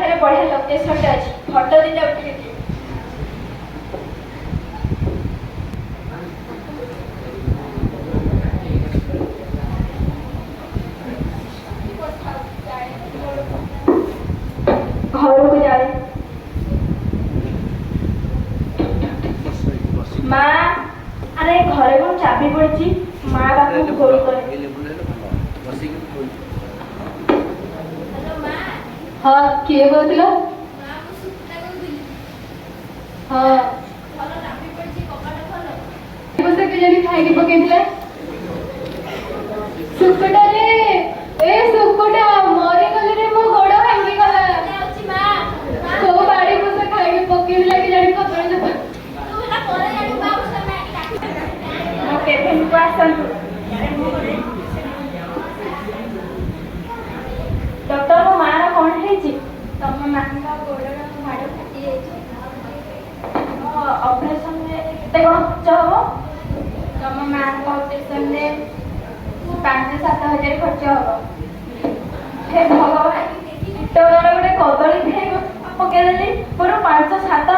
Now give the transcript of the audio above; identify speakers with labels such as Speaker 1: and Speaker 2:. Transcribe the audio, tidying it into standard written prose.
Speaker 1: बढ़िया लोकेशन अच्छी फोटो दिटा उठेइछि। घर को जाए माँ अरे घरे कौन चाबी पड़ी माँ बापू गोल करे।
Speaker 2: हाँ किए कहथिल हाँ बसे के जणी खाई पकेइथिले सुकुटा रे ए सुकुटा मरी गले रे मो गोड़ भांगी गला को बाड़ी बसे खाई पकेइला के जणी कतरे जे
Speaker 1: केबिन को आसतु डॉक्टर मो माँ कौन है
Speaker 3: तम माँ गोड़ हाड़ फाटी जाइए
Speaker 1: ऑपरेशन में कितने कौन खर्च हम
Speaker 3: तम माँ ऑपरेशन में
Speaker 1: 5-7 हजार खर्च हम हे भगवान इतना गोटे कदली पकईदेली मोर 5-7